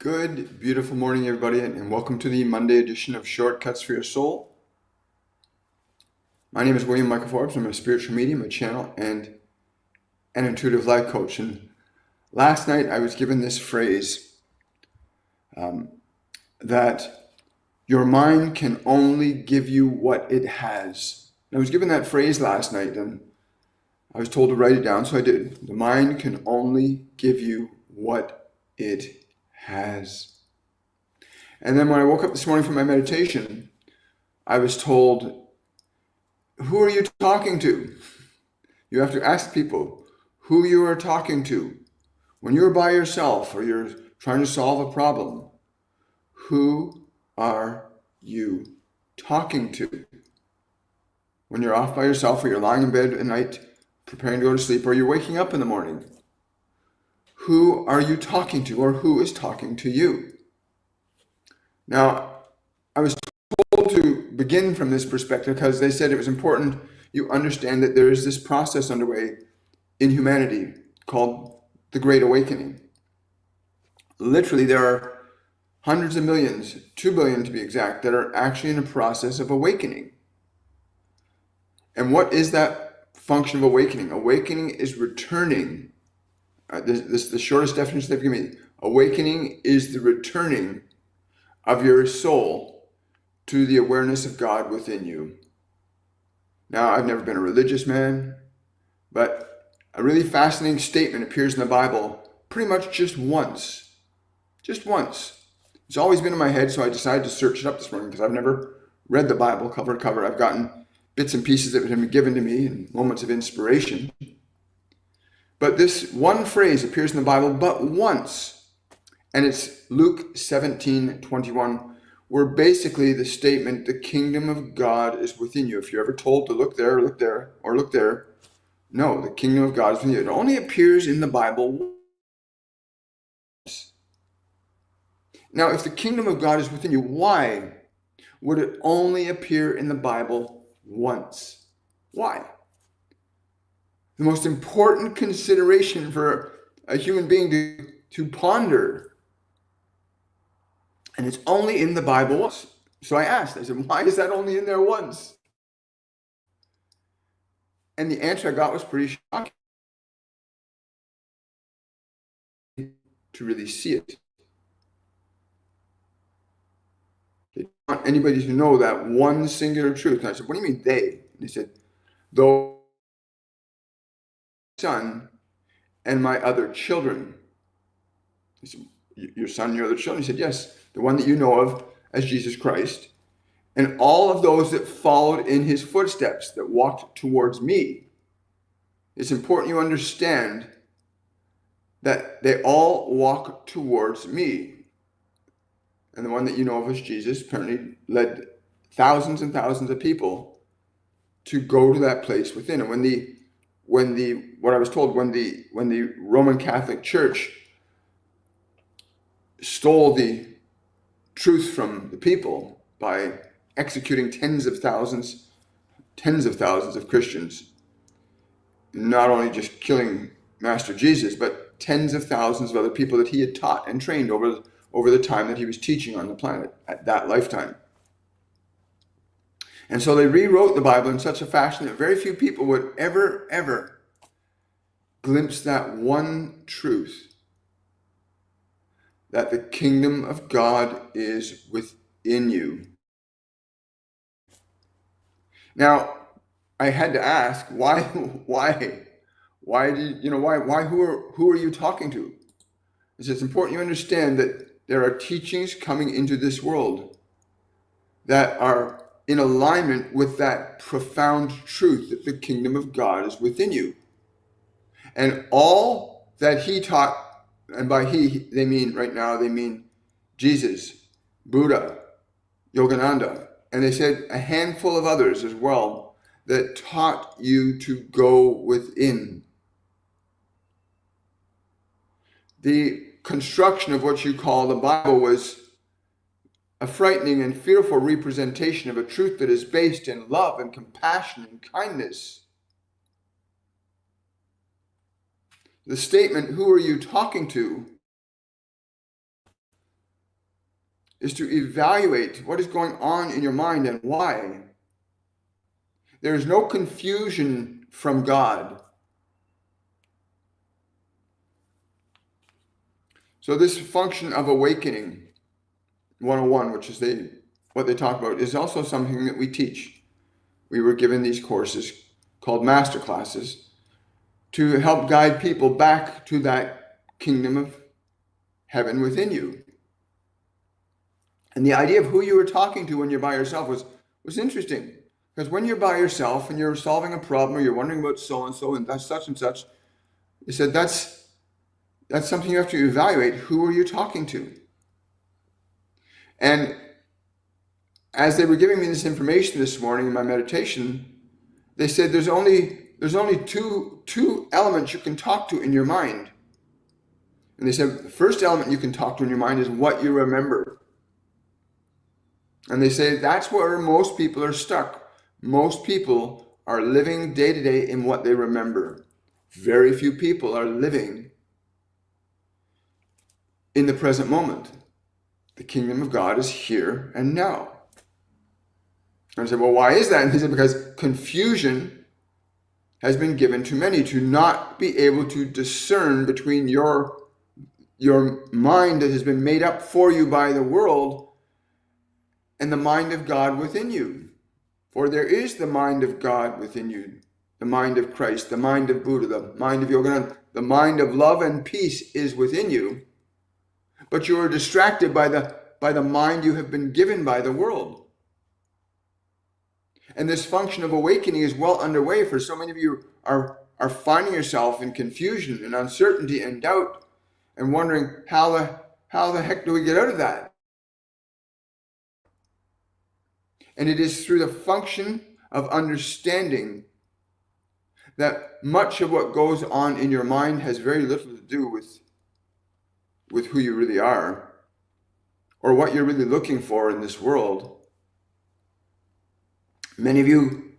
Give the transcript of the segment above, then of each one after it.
Good, beautiful morning, everybody, and welcome to the Monday edition of Shortcuts for Your Soul. My name is William Michael Forbes. I'm a spiritual medium, a channel, and an intuitive life coach. And last night I was given this phrase that your mind can only give you what it has. And I was given that phrase last night, and I was told to write it down, so I did. The mind can only give you what it has. And then when I woke up this morning from my meditation, I was told, who are you talking to? You have to ask people who you are talking to. When you're by yourself or you're trying to solve a problem, who are you talking to? When you're off by yourself or you're lying in bed at night preparing to go to sleep or you're waking up in the morning, who are you talking to or who is talking to you? Now, I was told to begin from this perspective because they said it was important you understand that there is this process underway in humanity called the Great Awakening. Literally, there are hundreds of millions, 2 billion to be exact, that are actually in a process of awakening. And what is that function of awakening? Awakening is returning. This is the shortest definition they've given me. Awakening is the returning of your soul to the awareness of God within you. Now, I've never been a religious man, but a really fascinating statement appears in the Bible pretty much just once. Just once. It's always been in my head, so I decided to search it up this morning because I've never read the Bible cover to cover. I've gotten bits and pieces that have been given to me in moments of inspiration. But this one phrase appears in the Bible but once. And it's Luke 17:21, where basically the statement, the kingdom of God is within you. If you're ever told to look there, look there, or look there, no, the kingdom of God is within you. It only appears in the Bible once. Now, if the kingdom of God is within you, why would it only appear in the Bible once? Why? The most important consideration for a human being to ponder. And it's only in the Bible once. So I asked, I said, why is that only in there once? And the answer I got was pretty shocking to really see it. They don't want anybody to know that one singular truth. And I said, what do you mean they? And they said, though my son and my other children. I said, your son and your other children? He said, yes, the one that you know of as Jesus Christ. And all of those that followed in his footsteps, that walked towards me. It's important you understand that they all walk towards me. And the one that you know of as Jesus apparently led thousands and thousands of people to go to that place within. And when the Roman Catholic Church stole the truth from the people by executing tens of thousands of Christians, not only just killing Master Jesus, but tens of thousands of other people that he had taught and trained over the time that he was teaching on the planet at that lifetime. And so they rewrote the Bible in such a fashion that very few people would ever glimpse that one truth, that the kingdom of God is within you. Now, I had to ask, why, who are you talking to? It's important you understand that there are teachings coming into this world that are in alignment with that profound truth that the kingdom of God is within you. And all that he taught, and by he, they mean Jesus, Buddha, Yogananda, and they said a handful of others as well that taught you to go within. The construction of what you call the Bible was a frightening and fearful representation of a truth that is based in love and compassion and kindness. The statement, who are you talking to, is to evaluate what is going on in your mind and why. There is no confusion from God. So this function of awakening 101, which is what they talk about, is also something that we teach. We were given these courses called master classes to help guide people back to that kingdom of heaven within you. And the idea of who you were talking to when you're by yourself was interesting. Because when you're by yourself and you're solving a problem or you're wondering about so-and-so and that's such and such, they said that's something you have to evaluate. Who are you talking to? And as they were giving me this information this morning in my meditation, they said there's only two elements you can talk to in your mind. And they said the first element you can talk to in your mind is what you remember. And they say that's where most people are stuck. Most people are living day to day in what they remember. Very few people are living in the present moment. The kingdom of God is here and now. And I said, well, why is that? And he said, because confusion has been given to many to not be able to discern between your mind that has been made up for you by the world and the mind of God within you. For there is the mind of God within you, the mind of Christ, the mind of Buddha, the mind of Yogananda, the mind of love and peace is within you. But you are distracted by the mind you have been given by the world. And this function of awakening is well underway for so many of you are finding yourself in confusion and uncertainty and doubt and wondering how the heck do we get out of that? And it is through the function of understanding that much of what goes on in your mind has very little to do with who you really are or what you're really looking for in this world. Many of you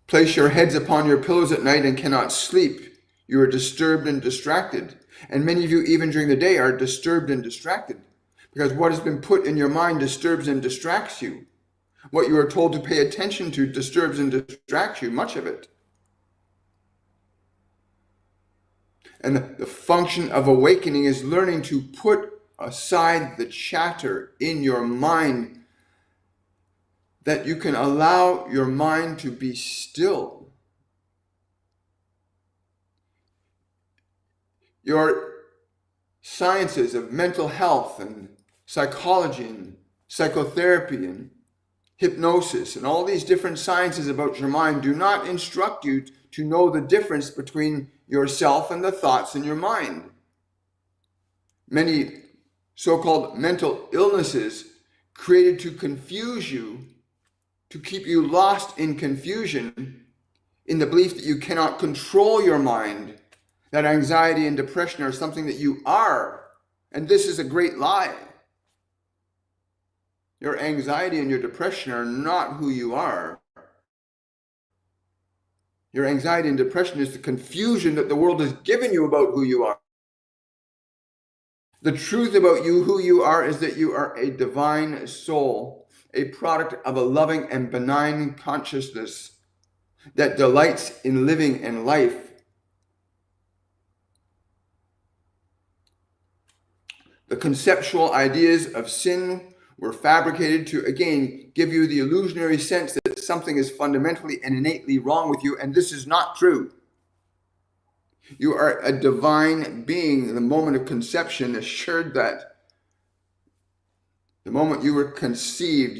place your heads upon your pillows at night and cannot sleep. You are disturbed and distracted. And many of you, even during the day, are disturbed and distracted because what has been put in your mind disturbs and distracts you. What you are told to pay attention to disturbs and distracts you, much of it. And the function of awakening is learning to put aside the chatter in your mind, that you can allow your mind to be still. Your sciences of mental health and psychology and psychotherapy and hypnosis and all these different sciences about your mind do not instruct you to know the difference between yourself and the thoughts in your mind. Many so-called mental illnesses created to confuse you, to keep you lost in confusion, in the belief that you cannot control your mind, that anxiety and depression are something that you are. And this is a great lie. Your anxiety and your depression are not who you are. Your anxiety and depression is the confusion that the world has given you about who you are. The truth about you, who you are, is that you are a divine soul, a product of a loving and benign consciousness that delights in living and life. The conceptual ideas of sin were fabricated to, again, give you the illusionary sense that something is fundamentally and innately wrong with you, and this is not true. You are a divine being in the moment of conception, assured that the moment you were conceived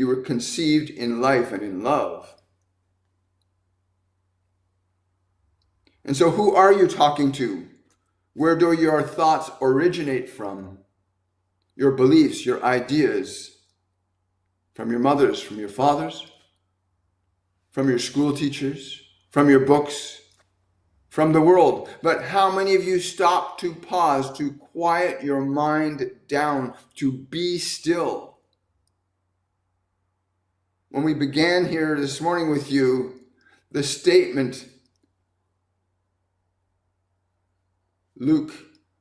in life and in love. And so who are you talking to? Where do your thoughts originate from? Your beliefs, your ideas, from your mothers, from your fathers, from your school teachers, from your books, from the world. But how many of you stop to pause, to quiet your mind down, to be still? When we began here this morning with you, the statement, Luke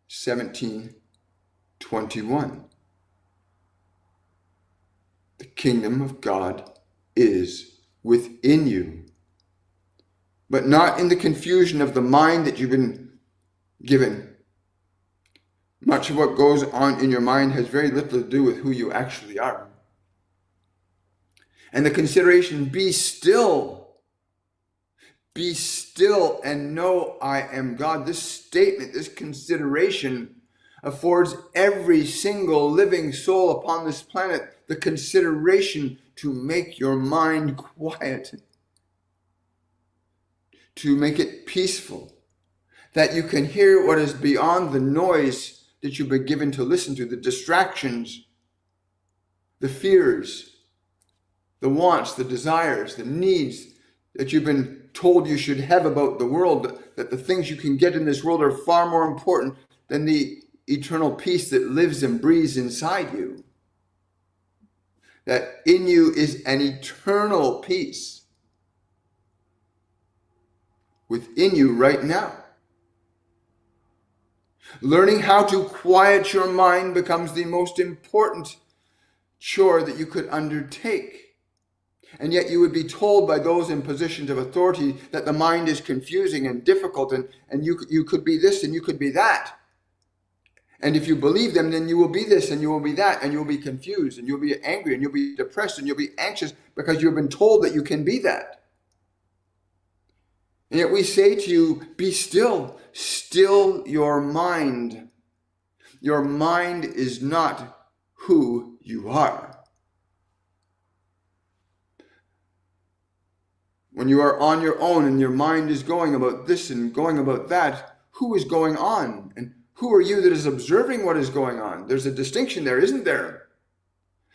17:21. The kingdom of God is within you, but not in the confusion of the mind that you've been given. Much of what goes on in your mind has very little to do with who you actually are. And the consideration, be still and know I am God. This statement, this consideration affords every single living soul upon this planet the consideration to make your mind quiet, to make it peaceful, that you can hear what is beyond the noise that you've been given to listen to, the distractions, the fears, the wants, the desires, the needs that you've been told you should have about the world, that the things you can get in this world are far more important than the eternal peace that lives and breathes inside you. That in you is an eternal peace within you right now. Learning how to quiet your mind becomes the most important chore that you could undertake. And yet you would be told by those in positions of authority that the mind is confusing and difficult, and you could be this and you could be that. And if you believe them, then you will be this and you will be that, and you'll be confused and you'll be angry and you'll be depressed and you'll be anxious because you've been told that you can be that. And yet we say to you, be still, still your mind. Your mind is not who you are. When you are on your own and your mind is going about this and going about that, who is going on? And who are you that is observing what is going on? There's a distinction there, isn't there?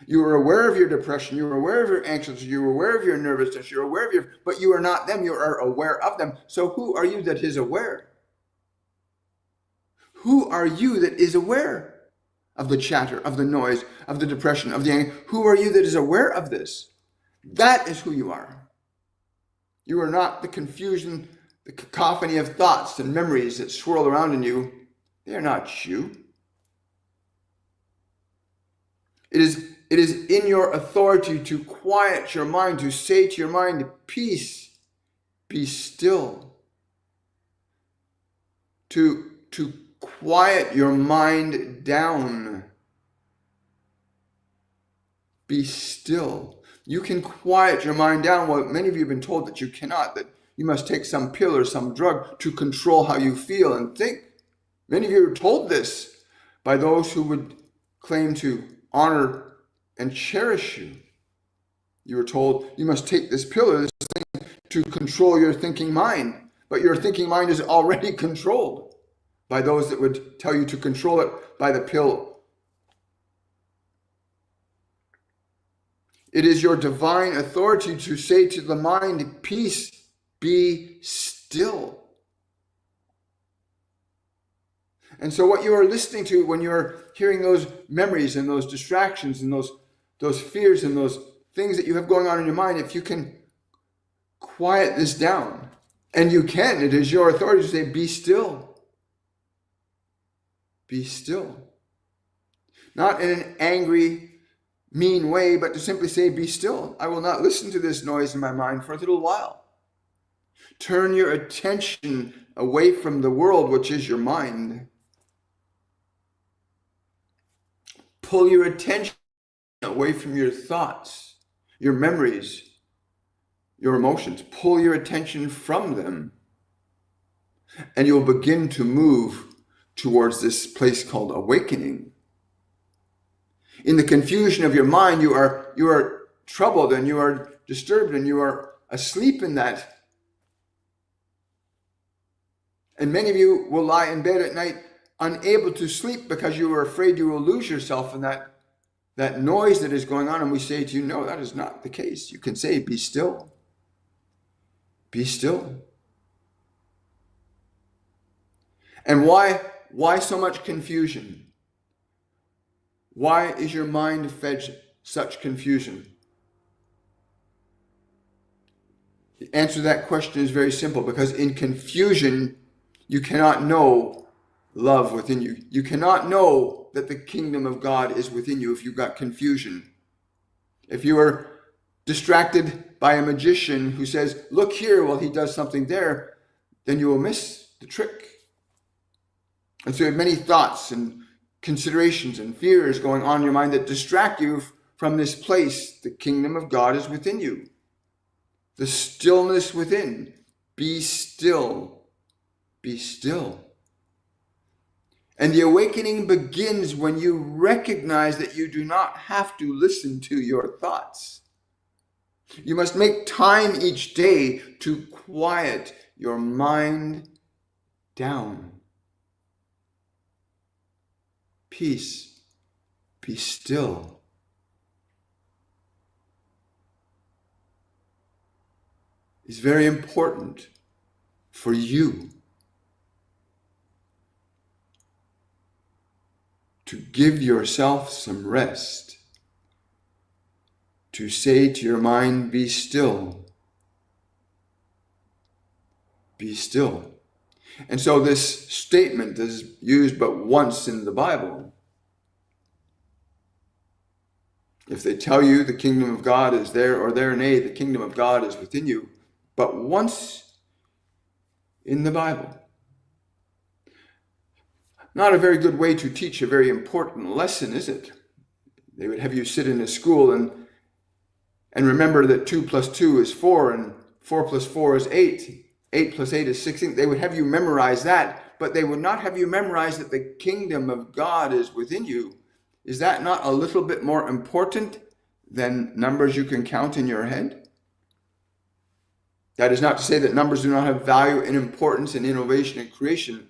You are aware of your depression, you are aware of your anxiousness, you are aware of your nervousness, you're aware of but you are not them, you are aware of them. So who are you that is aware? Who are you that is aware of the chatter, of the noise, of the depression, of the anger? Who are you that is aware of this? That is who you are. You are not the confusion, the cacophony of thoughts and memories that swirl around in you. They are not you. It is in your authority to quiet your mind, to say to your mind, peace, be still. To quiet your mind down. Be still. You can quiet your mind down. Well, many of you have been told that you cannot, that you must take some pill or some drug to control how you feel and think. Many of you are told this by those who would claim to honor and cherish you. You were told you must take this pill or this thing to control your thinking mind. But your thinking mind is already controlled by those that would tell you to control it by the pill. It is your divine authority to say to the mind, peace, be still. And so what you are listening to when you're hearing those memories and those distractions and those fears and those things that you have going on in your mind, if you can quiet this down, and you can, it is your authority to say, be still. Be still. Not in an angry, mean way, but to simply say, be still. I will not listen to this noise in my mind for a little while. Turn your attention away from the world, which is your mind. Pull your attention away from your thoughts, your memories, your emotions. Pull your attention from them. And you'll begin to move towards this place called awakening. In the confusion of your mind, you are troubled and you are disturbed and you are asleep in that. And many of you will lie in bed at night unable to sleep because you are afraid you will lose yourself in that noise that is going on. And we say to you, no, that is not the case. You can say, be still. Be still. And why so much confusion? Why is your mind fed such confusion? The answer to that question is very simple, because in confusion, you cannot know love within you. You cannot know that the kingdom of God is within you if you've got confusion. If you are distracted by a magician who says, look here while he does something there, then you will miss the trick. And so you have many thoughts and considerations and fears going on in your mind that distract you from this place. The kingdom of God is within you. The stillness within. Be still. Be still. And the awakening begins when you recognize that you do not have to listen to your thoughts. You must make time each day to quiet your mind down. Peace. Be still. It's very important for you to give yourself some rest, to say to your mind, be still. Be still. And so this statement is used but once in the Bible. If they tell you the kingdom of God is there or there, nay, the kingdom of God is within you, but once in the Bible. Not a very good way to teach a very important lesson, is it? They would have you sit in a school and remember that 2 plus 2 is 4 and 4 plus 4 is 8. 8 plus 8 is 16. They would have you memorize that, but they would not have you memorize that the kingdom of God is within you. Is that not a little bit more important than numbers you can count in your head? That is not to say that numbers do not have value and importance in innovation and creation.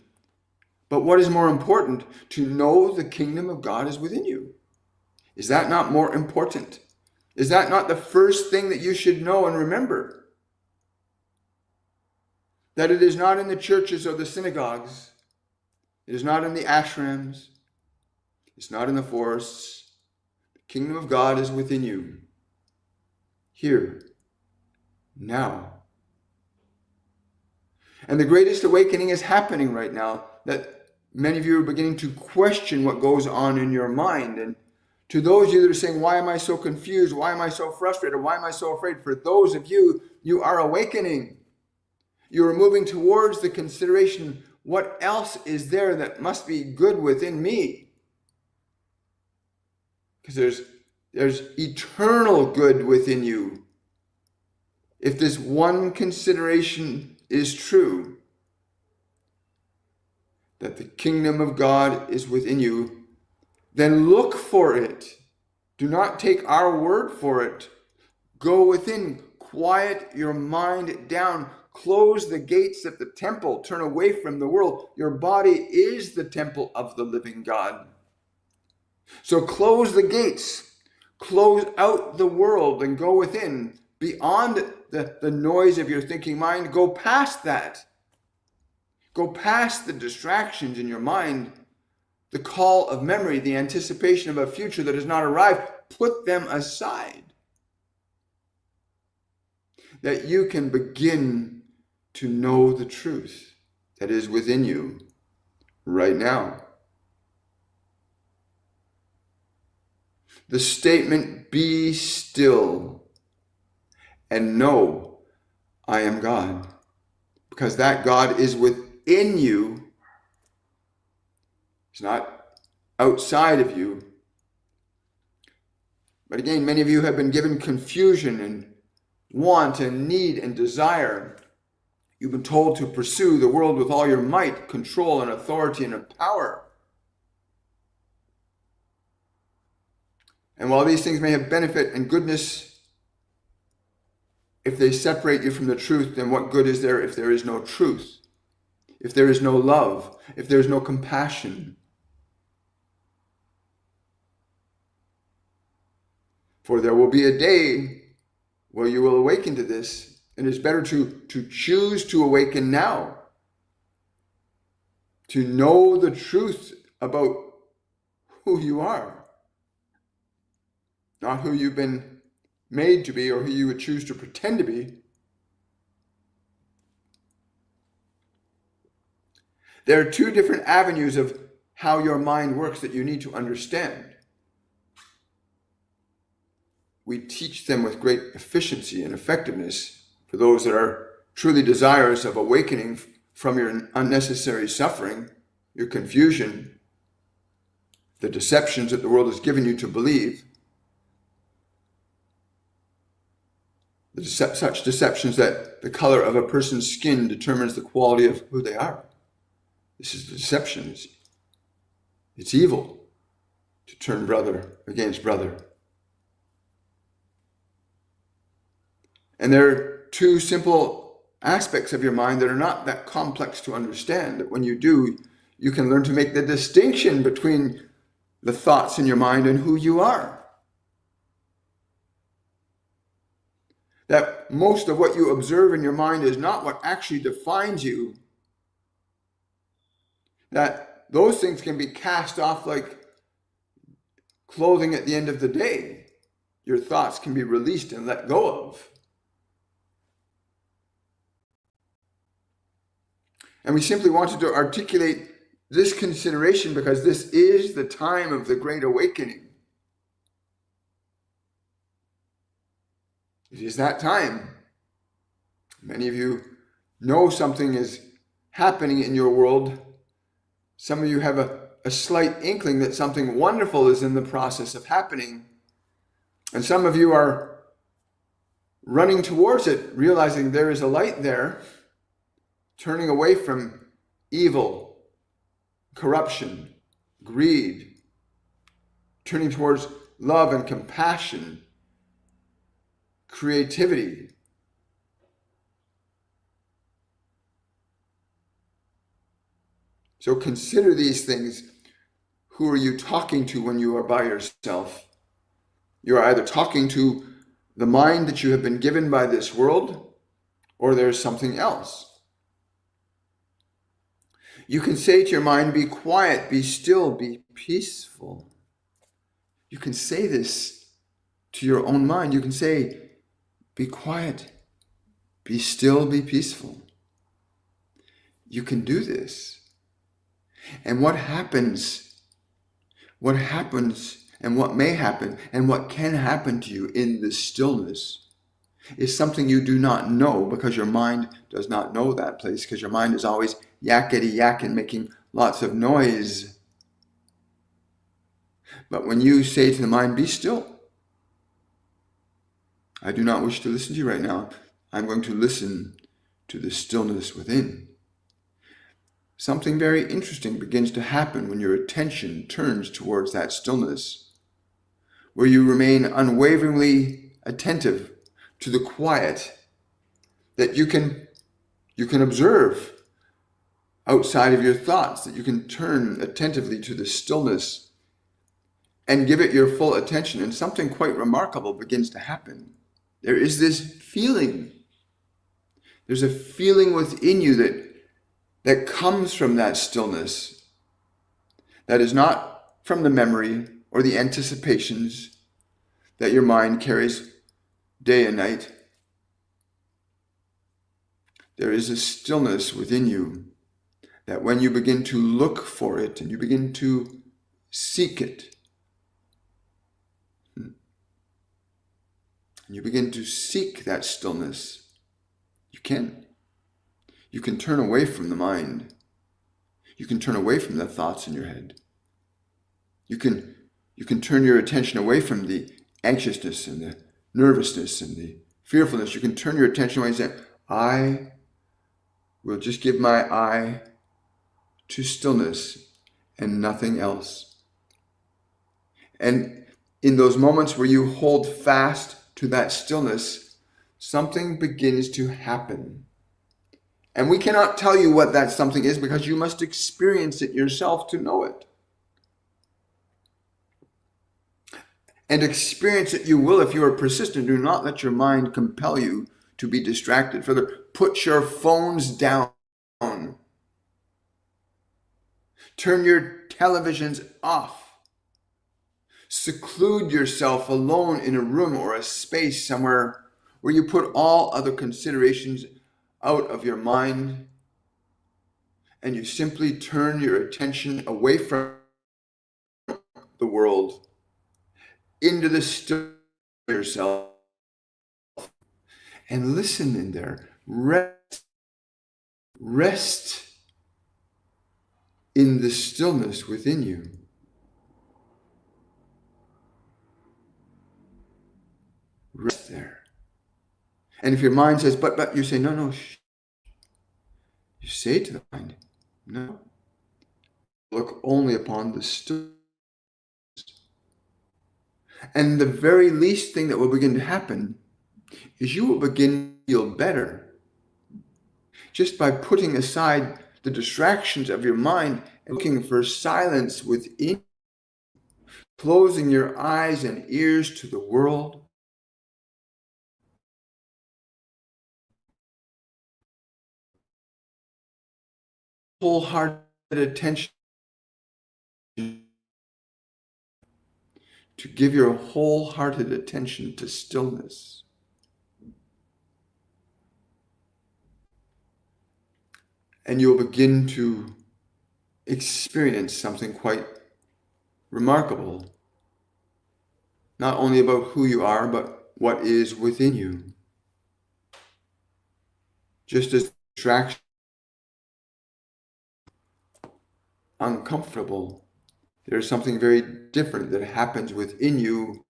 But what is more important? To know the kingdom of God is within you. Is that not more important? Is that not the first thing that you should know and remember? That it is not in the churches or the synagogues. It is not in the ashrams. It's not in the forests. The kingdom of God is within you. Here. Now. And the greatest awakening is happening right now, that many of you are beginning to question what goes on in your mind. And to those of you that are saying, why am I so confused? Why am I so frustrated? Why am I so afraid? For those of you, you are awakening. You are moving towards the consideration, what else is there that must be good within me? Because there's eternal good within you. If this one consideration is true, that the kingdom of God is within you, then look for it. Do not take our word for it. Go within, quiet your mind down, close the gates of the temple, turn away from the world. Your body is the temple of the living God. So close the gates, close out the world and go within, beyond the noise of your thinking mind. Go past that. Go past the distractions in your mind, the call of memory, the anticipation of a future that has not arrived. Put them aside, that you can begin to know the truth that is within you right now. The statement, be still and know I am God, because that God is within you. It's not outside of you. But again, many of you have been given confusion and want and need and desire. You've been told to pursue the world with all your might, control and authority and power. And while these things may have benefit and goodness, if they separate you from the truth, then what good is there if there is no truth? If there is no love? If there is no compassion? For there will be a day where you will awaken to this, and it's better to choose to awaken now, to know the truth about who you are, not who you've been made to be or who you would choose to pretend to be. There are two different avenues of how your mind works that you need to understand. we teach them with great efficiency and effectiveness for those that are truly desirous of awakening from your unnecessary suffering, your confusion, the deceptions that the world has given you to believe, such deceptions that the color of a person's skin determines the quality of who they are. This is the deception. It's evil to turn brother against brother. And there are two simple aspects of your mind that are not that complex to understand, that when you do, you can learn to make the distinction between the thoughts in your mind and who you are. That most of what you observe in your mind is not what actually defines you. That those things can be cast off like clothing at the end of the day. Your thoughts can be released and let go of. And we simply wanted to articulate this consideration because this is the time of the Great Awakening. It is that time. Many of you know something is happening in your world. Some of you have a slight inkling that something wonderful is in the process of happening. And some of you are running towards it, realizing there is a light there, turning away from evil, corruption, greed, turning towards love and compassion, creativity. So consider these things. Who are you talking to when you are by yourself? You are either talking to the mind that you have been given by this world, or there's something else. You can say to your mind, be quiet, be still, be peaceful. You can say this to your own mind. You can say, be quiet, be still, be peaceful. You can do this. And what happens and what may happen and what can happen to you in this stillness is something you do not know, because your mind does not know that place, because your mind is always yakety-yakking, making lots of noise. But when you say to the mind, be still, I do not wish to listen to you right now. I'm going to listen to the stillness within. Something very interesting begins to happen when your attention turns towards that stillness, where you remain unwaveringly attentive to the quiet that you can observe outside of your thoughts, that you can turn attentively to the stillness and give it your full attention, and something quite remarkable begins to happen. There is this feeling. There's a feeling within you that comes from that stillness, that is not from the memory or the anticipations that your mind carries day and night. There is a stillness within you that when you begin to look for it and you begin to seek it, and you begin to seek that stillness, you can. You can turn away from the mind. You can turn away from the thoughts in your head. You can turn your attention away from the anxiousness and the nervousness and the fearfulness. You can turn your attention away and say, I will just give my eye to stillness and nothing else. And in those moments where you hold fast to that stillness, something begins to happen. And we cannot tell you what that something is, because you must experience it yourself to know it. And experience it you will if you are persistent. Do not let your mind compel you to be distracted. Further, put your phones down. Turn your televisions off. Seclude yourself alone in a room or a space somewhere where you put all other considerations out of your mind, and you simply turn your attention away from the world into the stillness yourself and listen in there. Rest in the stillness within you. Rest there. And if your mind says, but, you say, no, shh. You say to the mind, no. Look only upon the stillness. And the very least thing that will begin to happen is you will begin to feel better just by putting aside the distractions of your mind and looking for silence within, closing your eyes and ears to the world. Wholehearted attention, to give your wholehearted attention to stillness. And you'll begin to experience something quite remarkable, not only about who you are, but what is within you. Just as distraction, uncomfortable, there's something very different that happens within you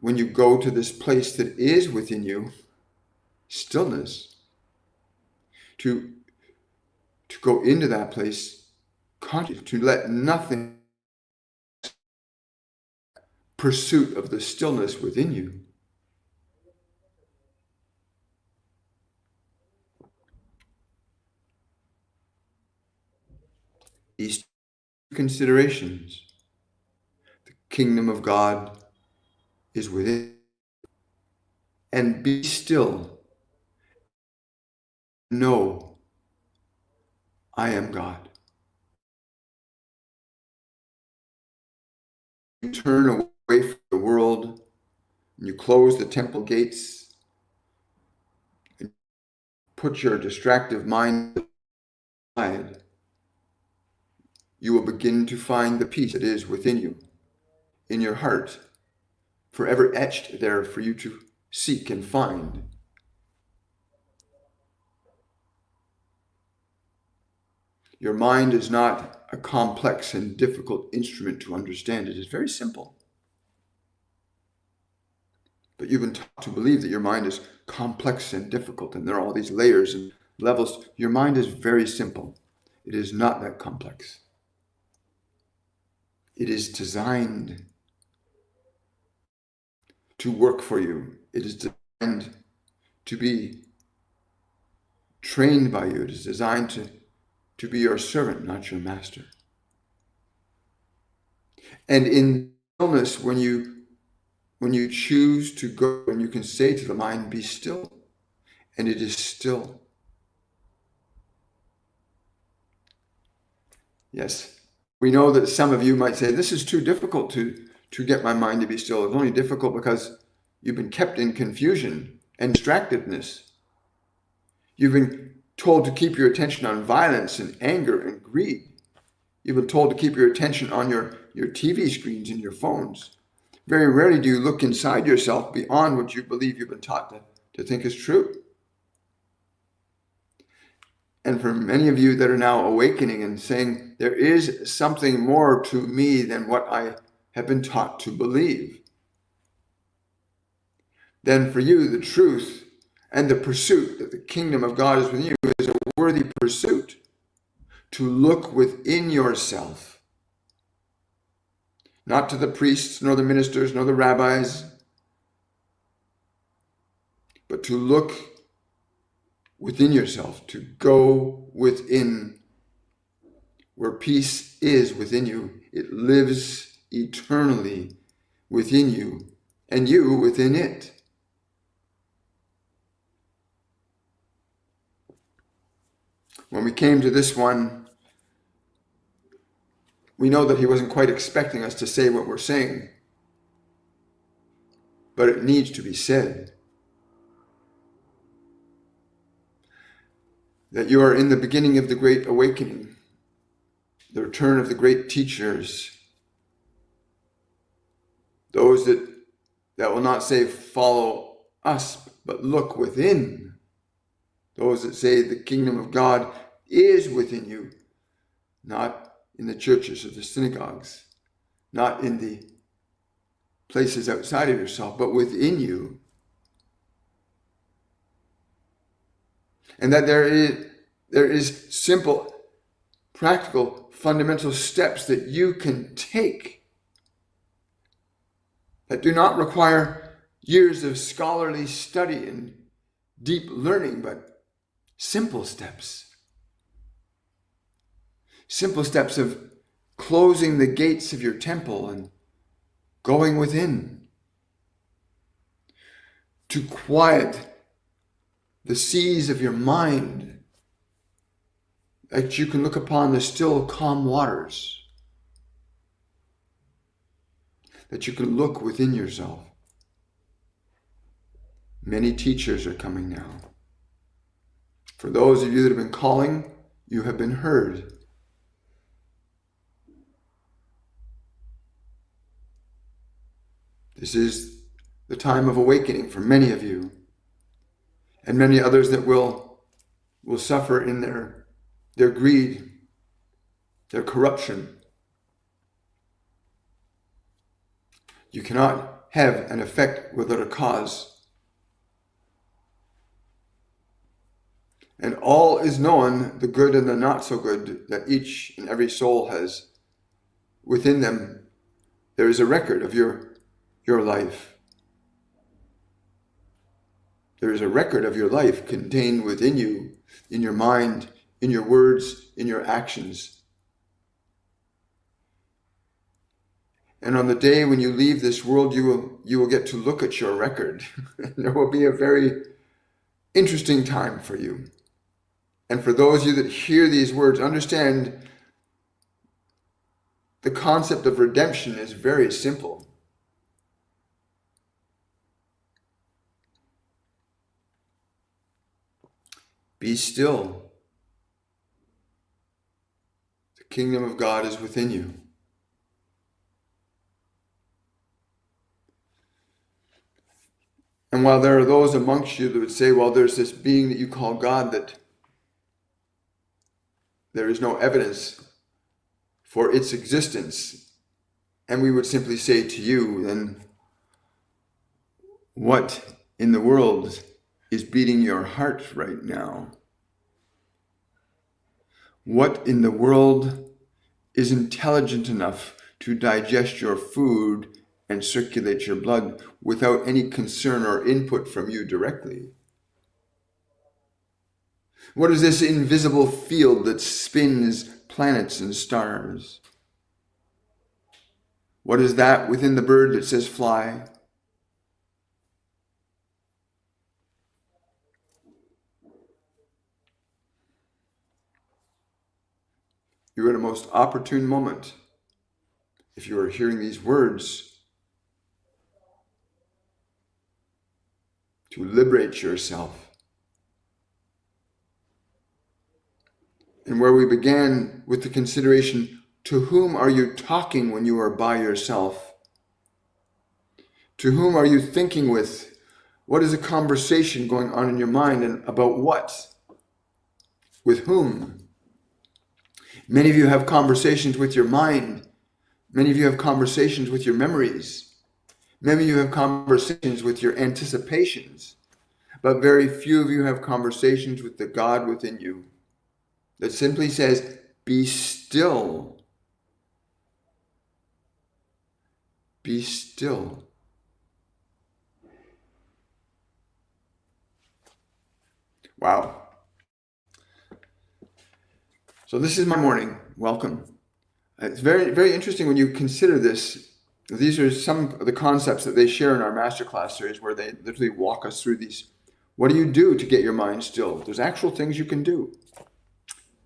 when you go to this place that is within you, stillness, to go into that place conscious, to let nothing pursuit of the stillness within you. These considerations, the kingdom of God is within, and be still. Know I am God. You turn away from the world, and you close the temple gates, and put your distractive mind aside, you will begin to find the peace that is within you, in your heart, forever etched there for you to seek and find. Your mind is not a complex and difficult instrument to understand. It is very simple. But you've been taught to believe that your mind is complex and difficult, and there are all these layers and levels. Your mind is very simple. It is not that complex. It is designed to work for you. It is designed to be trained by you. It is designed to be your servant, not your master. And in stillness, when you choose to go, and you can say to the mind, be still, and it is still. Yes, we know that some of you might say, this is too difficult to get my mind to be still. It's only difficult because you've been kept in confusion and distractedness. You've been told to keep your attention on violence and anger and greed. You've been told to keep your attention on your TV screens and your phones. Very rarely do you look inside yourself beyond what you believe you've been taught to think is true. And for many of you that are now awakening and saying, there is something more to me than what I have been taught to believe, then for you, the truth and the pursuit that the kingdom of God is within you is a worthy pursuit, to look within yourself, not to the priests, nor the ministers, nor the rabbis, but to look within yourself, to go within where peace is within you. It lives eternally within you, and you within it. When we came to this one, we know that he wasn't quite expecting us to say what we're saying, but it needs to be said. That you are in the beginning of the Great Awakening, the return of the great teachers, those that that will not say follow us, but look within. Those that say the kingdom of God is within you, not in the churches or the synagogues, not in the places outside of yourself, but within you. And that there is simple, practical, fundamental steps that you can take that do not require years of scholarly study and deep learning, but simple steps. Simple steps of closing the gates of your temple and going within to quiet the seas of your mind, that you can look upon the still calm waters, that you can look within yourself. Many teachers are coming now. For those of you that have been calling, you have been heard. This is the time of awakening for many of you, and many others that will suffer in their greed, their corruption. You cannot have an effect without a cause. And all is known, the good and the not so good, that each and every soul has within them. There is a record of your life. There is a record of your life contained within you, in your mind, in your words, in your actions. And on the day when you leave this world, you will get to look at your record. There will be a very interesting time for you. And for those of you that hear these words, understand the concept of redemption is very simple. Be still. The kingdom of God is within you. And while there are those amongst you that would say, well, there's this being that you call God that there is no evidence for its existence, and we would simply say to you, then what in the world is beating your heart right now? What in the world is intelligent enough to digest your food and circulate your blood without any concern or input from you directly? What is this invisible field that spins planets and stars? What is that within the bird that says fly? You're at a most opportune moment, if you are hearing these words, to liberate yourself. And where we began with the consideration, to whom are you talking when you are by yourself? To whom are you thinking with? What is a conversation going on in your mind, and about what? With whom? Many of you have conversations with your mind. Many of you have conversations with your memories. Many of you have conversations with your anticipations. But very few of you have conversations with the God within you that simply says, be still. Be still. Wow. So this is my morning. Welcome. It's very, very interesting when you consider this. These are some of the concepts that they share in our masterclass series, where they literally walk us through these. What do you do to get your mind still? There's actual things you can do.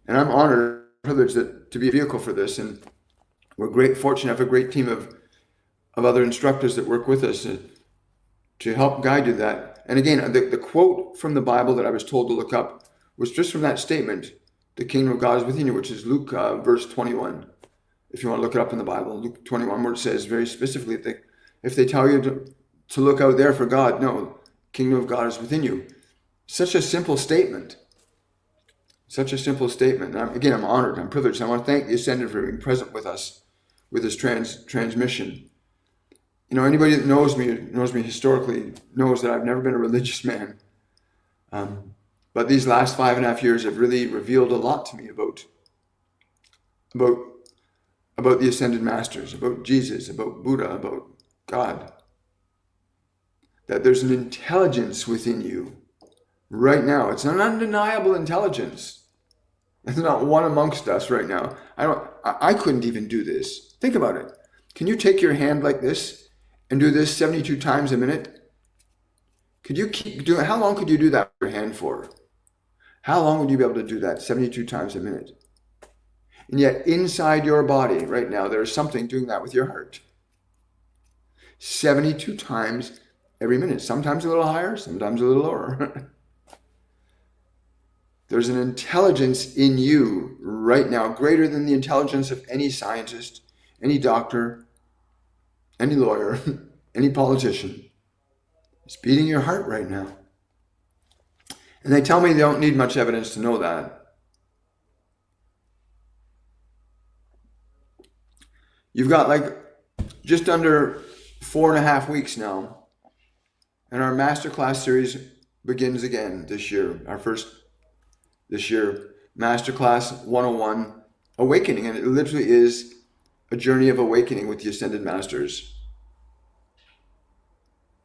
And I'm honored and privileged to be a vehicle for this. And we're fortunate to have a great team of other instructors that work with us to help guide you that. And again, the quote from the Bible that I was told to look up was just from that statement, the kingdom of God is within you, which is Luke verse 21. If you want to look it up in the Bible, Luke 21, where it says very specifically, if they tell you to look out there for God. No, kingdom of God is within you. Such a simple statement. Such a simple statement. And I'm honored. I'm privileged. I want to thank the Ascended for being present with us with this transmission. You know, anybody that knows me historically, knows that I've never been a religious man. But these last 5.5 years have really revealed a lot to me about the Ascended Masters, about Jesus, about Buddha, about God. That there's an intelligence within you right now. It's an undeniable intelligence. There's not one amongst us right now. I couldn't even do this. Think about it. Can you take your hand like this and do this 72 times a minute? Could you keep doing it? How long could you do that with your hand for? How long would you be able to do that 72 times a minute? And yet inside your body right now, there is something doing that with your heart. 72 times every minute. Sometimes a little higher, sometimes a little lower. There's an intelligence in you right now, greater than the intelligence of any scientist, any doctor, any lawyer, any politician. It's beating your heart right now. And they tell me they don't need much evidence to know that. You've got like just under 4.5 weeks now. And our masterclass series begins again this year. Our first this year, Masterclass 101, Awakening. And it literally is a journey of awakening with the Ascended Masters,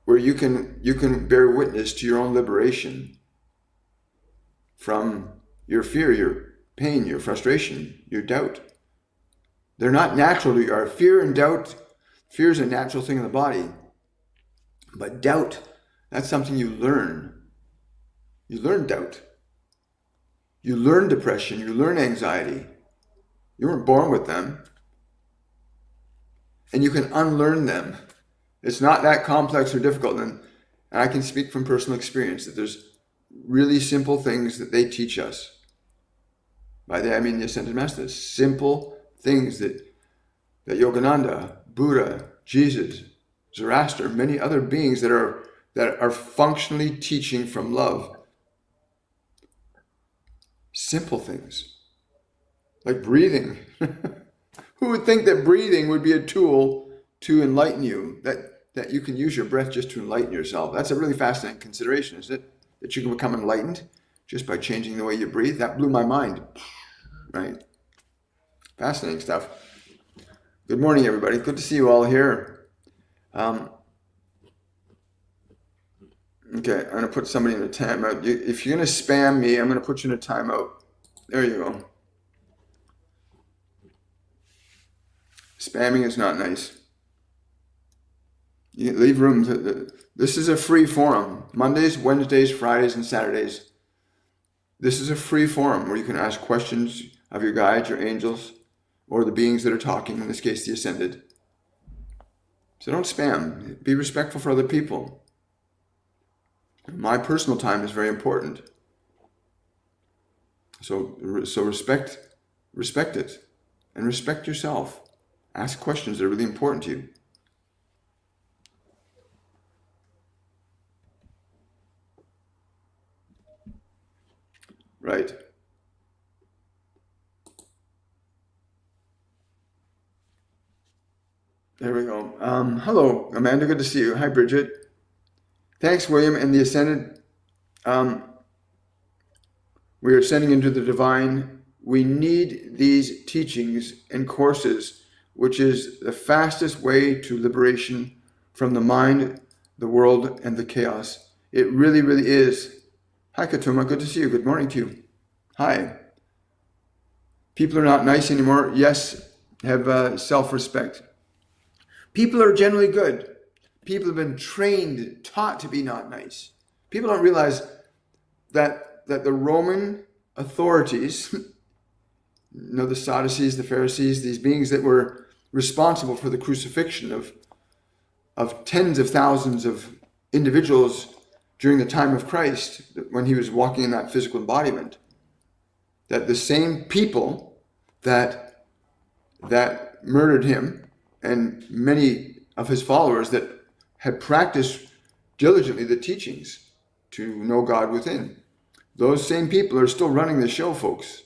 where you can bear witness to your own liberation from your fear, your pain, your frustration, your doubt. They're not natural to you. Our fear and doubt, fear is a natural thing in the body. But doubt, that's something you learn. You learn doubt. You learn depression. You learn anxiety. You weren't born with them. And you can unlearn them. It's not that complex or difficult. And I can speak from personal experience that there's really simple things that they teach us. By that I mean the Ascended Masters. Simple things that Yogananda, Buddha, Jesus, Zoroaster, many other beings that are functionally teaching from love. Simple things. Like breathing. Who would think that breathing would be a tool to enlighten you? That you can use your breath just to enlighten yourself. That's a really fascinating consideration, isn't it? That you can become enlightened just by changing the way you breathe. That blew my mind. Right? Fascinating stuff. Good morning, everybody. Good to see you all here. Okay, I'm going to put somebody in a timeout. If you're going to spam me, I'm going to put you in a timeout. There you go. Spamming is not nice. You leave room. This is a free forum. Mondays, Wednesdays, Fridays, and Saturdays. This is a free forum where you can ask questions of your guides, your angels, or the beings that are talking, in this case, the Ascended. So don't spam. Be respectful for other people. My personal time is very important. So respect it, and respect yourself. Ask questions that are really important to you. Right. There we go. Hello, Amanda. Good to see you. Hi, Bridget. Thanks, William, and the Ascended. We are ascending into the divine. We need these teachings and courses, which is the fastest way to liberation from the mind, the world, and the chaos. It really, really is. Hi, Katuma. Good to see you. Good morning to you. Hi. People are not nice anymore. Yes, have self-respect. People are generally good. People have been trained, taught to be not nice. People don't realize that the Roman authorities, the Sadducees, the Pharisees, these beings that were responsible for the crucifixion of tens of thousands of individuals during the time of Christ, when he was walking in that physical embodiment, that the same people that murdered him and many of his followers that had practiced diligently the teachings to know God within. Those same people are still running the show, folks.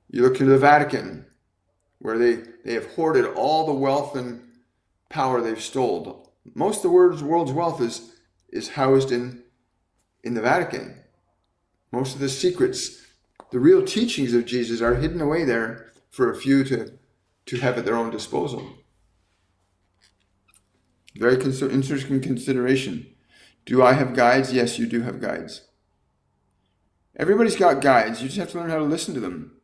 You look to the Vatican, where they have hoarded all the wealth and power they've stole. Most of the world's wealth is housed in the Vatican. Most of the secrets, the real teachings of Jesus are hidden away there for a few to have at their own disposal. Very interesting consideration. Do I have guides? Yes, you do have guides. Everybody's got guides. You just have to learn how to listen to them.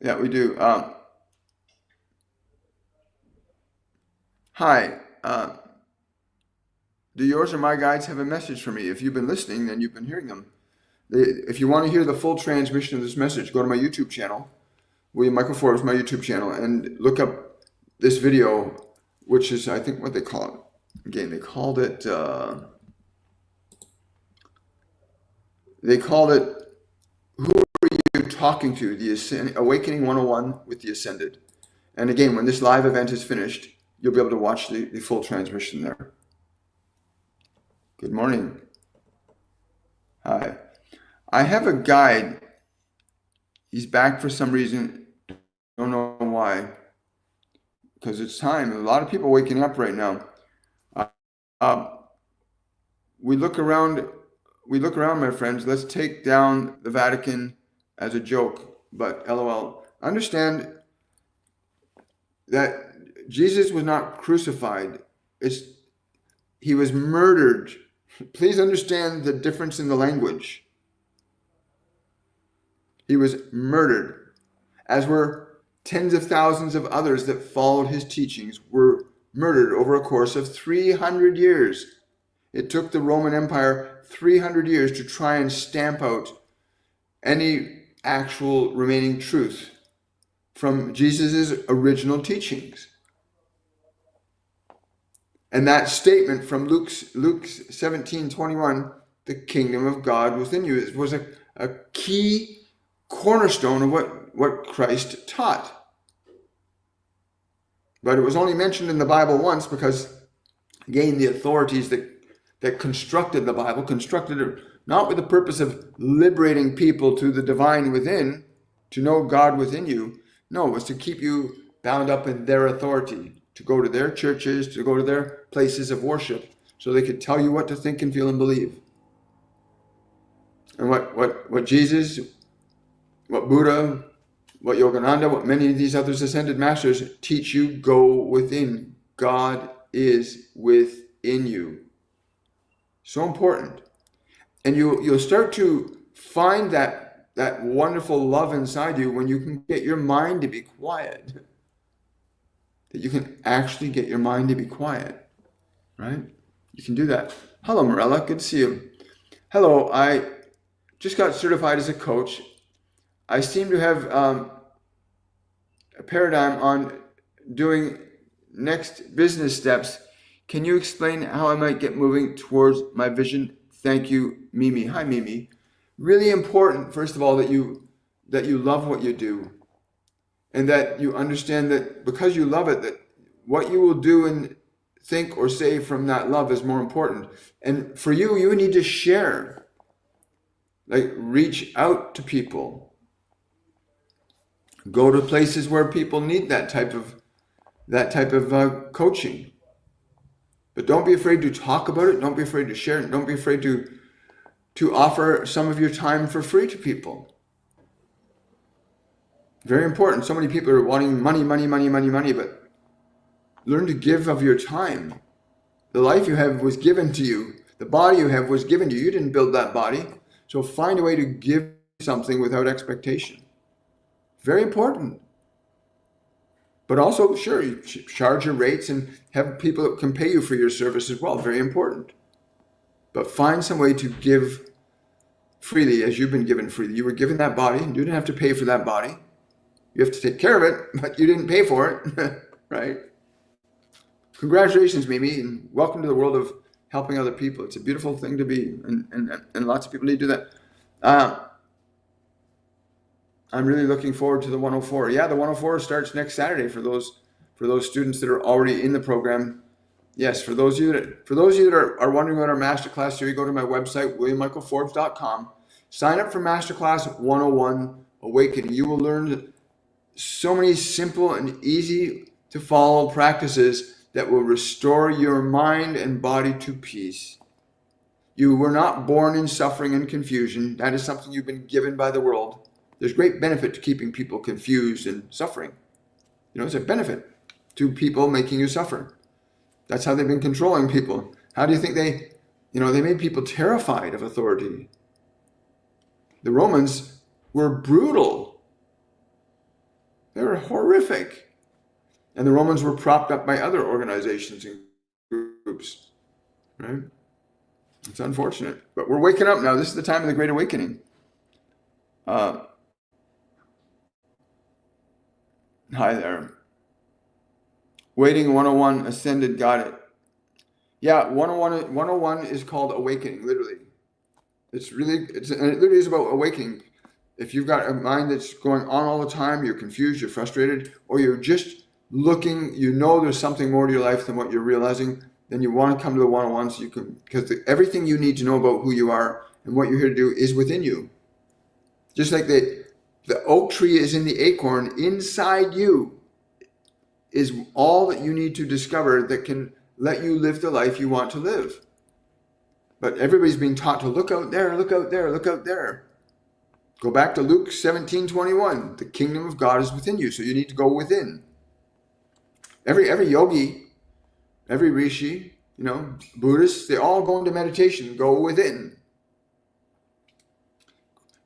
Yeah, we do. Hi. Do yours or my guides have a message for me? If you've been listening, then you've been hearing them. If you want to hear the full transmission of this message, go to my YouTube channel, William Michael Forbes, my YouTube channel, and look up this video, which is, I think, what they call it. Again, they called it Who Are You Talking To? The Awakening 101 with the Ascended. And again, when this live event is finished, you'll be able to watch the full transmission there. Good morning. Hi. I have a guide. He's back for some reason. Don't know why. Because it's time. A lot of people waking up right now. We look around, my friends. Let's take down the Vatican as a joke. But LOL. Understand that Jesus was not crucified. He was murdered. Please understand the difference in the language. He was murdered, as were tens of thousands of others that followed his teachings, were murdered over a course of 300 years. It took the Roman Empire 300 years to try and stamp out any actual remaining truth from Jesus' original teachings. And that statement from Luke 17:21, the kingdom of God within you, was a key cornerstone of what Christ taught. But it was only mentioned in the Bible once because, again, the authorities that constructed the Bible constructed it not with the purpose of liberating people to the divine within, to know God within you. No, it was to keep you bound up in their authority, to go to their churches, to go to their places of worship, so they could tell you what to think and feel and believe. And what Jesus, what Buddha, what Yogananda, what many of these others ascended masters teach you, go within. God is within you. So important. And you'll start to find that wonderful love inside you when you can get your mind to be quiet. That you can actually get your mind to be quiet, right? You can do that. Hello, Morella. Good to see you. Hello. I just got certified as a coach. I seem to have a paradigm on doing next business steps. Can you explain how I might get moving towards my vision? Thank you, Mimi. Hi, Mimi. Really important, first of all, that you love what you do. And that you understand that because you love it, that what you will do and think or say from that love is more important. And for you, you need to share. Like, reach out to people. Go to places where people need that type of coaching. But don't be afraid to talk about it. Don't be afraid to share it. Don't be afraid to offer some of your time for free to people. Very important. So many people are wanting money, but learn to give of your time. The life you have was given to you. The body you have was given to you. You didn't build that body. So find a way to give something without expectation. Very important. But also, sure, you charge your rates and have people that can pay you for your service as well. Very important. But find some way to give freely as you've been given freely. You were given that body. You didn't have to pay for that body. You have to take care of it, but you didn't pay for it, right? Congratulations, Mimi, and welcome to the world of helping other people. It's a beautiful thing to be, and lots of people need to do that. I'm really looking forward to the 104. Yeah, the 104 starts next Saturday for those for those students that are already in the program. Yes, for those of you that are wondering about our masterclass series, go to my website, williammichaelforbes.com. Sign up for Masterclass 101 Awakening. You will learn so many simple and easy to follow practices that will restore your mind and body to peace. You were not born in suffering and confusion. That is something you've been given by the world. There's great benefit to keeping people confused and suffering. It's a benefit to people making you suffer. That's how they've been controlling people. How do you think they made people terrified of authority? The Romans were brutal. They were horrific. And the Romans were propped up by other organizations and groups, right? It's unfortunate, but we're waking up now. This is the time of the Great Awakening. Hi there. Waiting 101, Ascended, got it. Yeah, 101 is called Awakening, literally. And it literally is about awakening. If you've got a mind that's going on all the time, you're confused, you're frustrated, or you're just looking, there's something more to your life than what you're realizing, then you want to come to the 101 so you can, because everything you need to know about who you are and what you're here to do is within you. Just like the oak tree is in the acorn, inside you is all that you need to discover that can let you live the life you want to live. But everybody's being taught to look out there, look out there, look out there. Go back to Luke 17:21. The kingdom of God is within you, so you need to go within. Every yogi, every rishi, Buddhists, they all go into meditation, go within.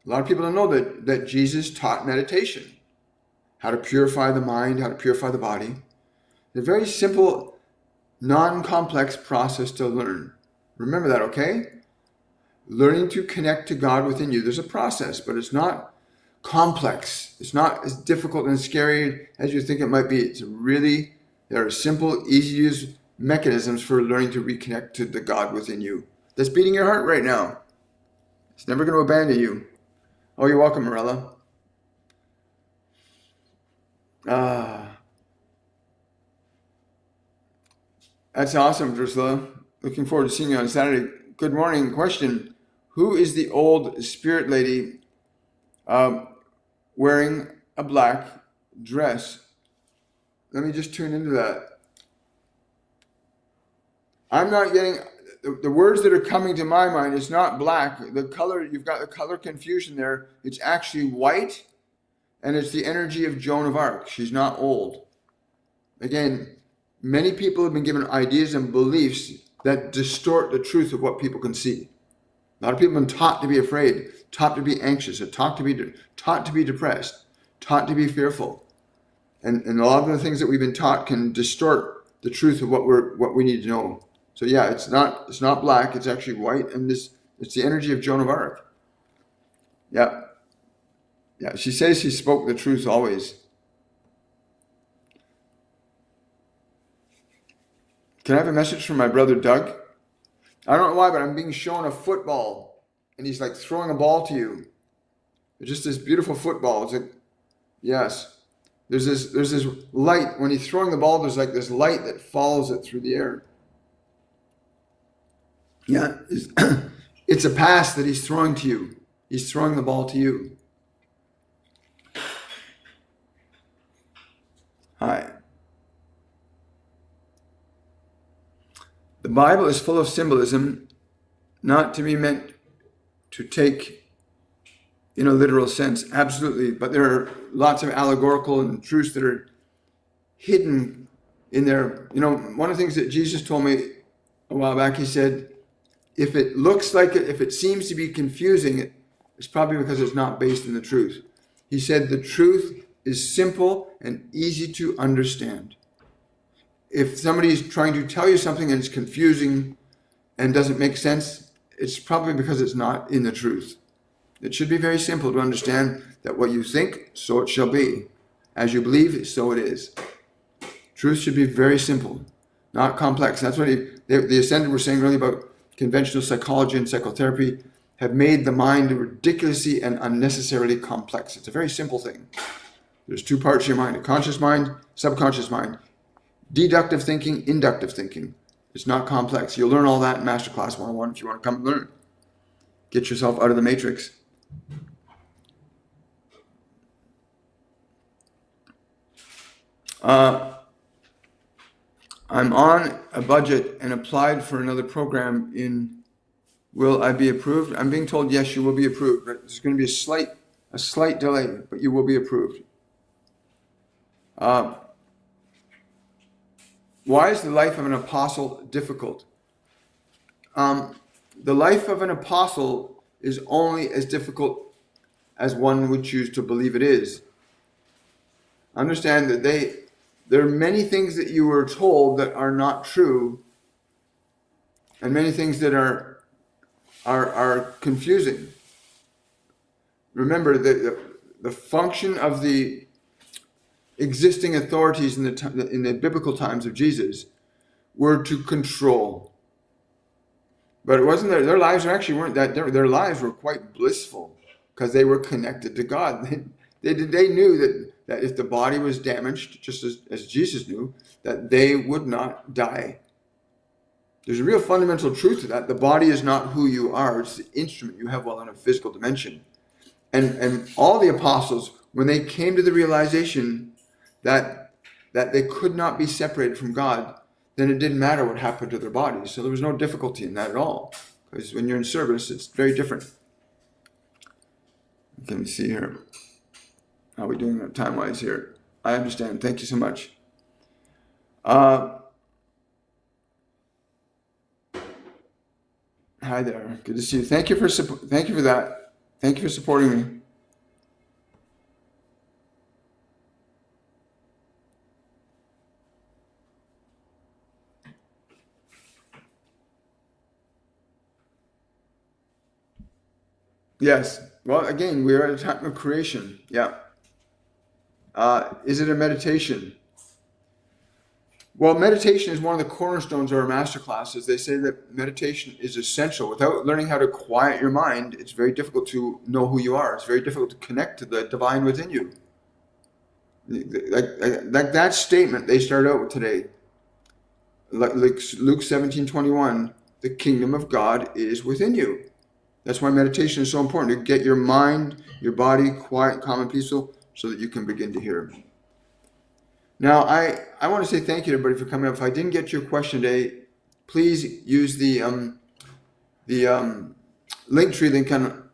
A lot of people don't know that Jesus taught meditation, how to purify the mind, how to purify the body. It's a very simple, non-complex process to learn. Remember that, okay? Learning to connect to God within you. There's a process, but it's not complex. It's not as difficult and scary as you think it might be. There are simple, easy to use mechanisms for learning to reconnect to the God within you that's beating your heart right now. It's never going to abandon you. Oh, you're welcome, Morella. That's awesome, Drusilla. Looking forward to seeing you on Saturday. Good morning. Question: who is the old spirit lady wearing a black dress? Let me just tune into that. I'm not getting the words that are coming to my mind. It's not black. The color, you've got the color confusion there. It's actually white, and it's the energy of Joan of Arc. She's not old. Again, many people have been given ideas and beliefs that distort the truth of what people can see. A lot of people have been taught to be afraid, taught to be anxious, or taught to be depressed, taught to be fearful. And a lot of the things that we've been taught can distort the truth of what we need to know. So yeah, it's not black, it's actually white, and it's the energy of Joan of Arc. Yeah. Yeah, she says she spoke the truth always. Can I have a message from my brother Doug? I don't know why, but I'm being shown a football, and he's like throwing a ball to you. It's just this beautiful football. It's like, yes. There's this light. When he's throwing the ball, there's like this light that follows it through the air. Yeah, it's a pass that he's throwing to you. He's throwing the ball to you. Hi. The Bible is full of symbolism, not to be meant to take in a literal sense, absolutely. But there are lots of allegorical and truths that are hidden in there. One of the things that Jesus told me a while back, he said, if it looks like it, if it seems to be confusing, it's probably because it's not based in the truth. He said the truth is simple and easy to understand. If somebody is trying to tell you something and it's confusing and doesn't make sense, it's probably because it's not in the truth. It should be very simple to understand that what you think, so it shall be. As you believe, so it is. Truth should be very simple, not complex. That's what the Ascended were saying earlier about conventional psychology and psychotherapy have made the mind ridiculously and unnecessarily complex. It's a very simple thing. There's two parts of your mind, a conscious mind, subconscious mind. deductive thinking, inductive thinking. It's not complex. You'll learn all that in Masterclass 101 if you want to come and learn. Get yourself out of the matrix. I'm on a budget and applied for another program in, will I be approved? I'm being told yes, you will be approved, but there's going to be a slight delay, but you will be approved. Why is the life of an apostle difficult? The life of an apostle is only as difficult as one would choose to believe it is. Understand that there are many things that you were told that are not true, and many things that are confusing. Remember that the function of the existing authorities in the biblical times of Jesus were to control. But it wasn't their lives actually weren't that. Their lives were quite blissful because they were connected to God. They knew that if the body was damaged, just as Jesus knew, that they would not die. There's a real fundamental truth to that. The body is not who you are. It's the instrument you have while in a physical dimension. And all the apostles, when they came to the realization that they could not be separated from God, then it didn't matter what happened to their bodies. So there was no difficulty in that at all. Because when you're in service, it's very different. Let me see here. How are we doing time-wise here? I understand. Thank you so much. Hi there. Good to see you. Thank you for that. Thank you for supporting me. Yes. Well, again, we're at a time of creation. Yeah. Is it a meditation? Well, meditation is one of the cornerstones of our master classes. They say that meditation is essential. Without learning how to quiet your mind, it's very difficult to know who you are. It's very difficult to connect to the divine within you. Like that statement they start out with today. Like Luke 17:21, the kingdom of God is within you. That's why meditation is so important, to get your mind, your body quiet, calm, and peaceful so that you can begin to hear. Now, I want to say thank you to everybody for coming up. If I didn't get your question today, please use the link tree link on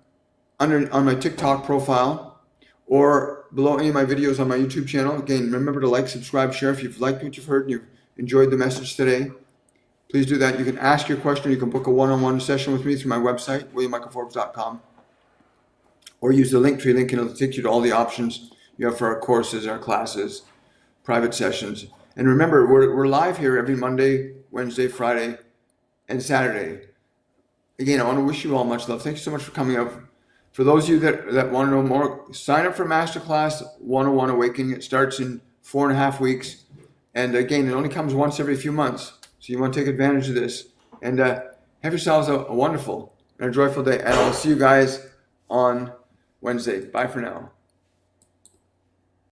my TikTok profile or below any of my videos on my YouTube channel. Again, remember to like, subscribe, share. If you've liked what you've heard and you've enjoyed the message today, please do that. You can ask your question. You can book a one-on-one session with me through my website, williammichaelforbes.com, or use the link tree link and it'll take you to all the options you have for our courses, our classes, private sessions. And remember, we're live here every Monday, Wednesday, Friday, and Saturday. Again, I want to wish you all much love. Thank you so much for coming up. For those of you that want to know more, sign up for Masterclass 101 Awakening. It starts in 4.5 weeks. And again, it only comes once every few months. So you want to take advantage of this. And have yourselves a wonderful and a joyful day. And I'll see you guys on Wednesday. Bye for now.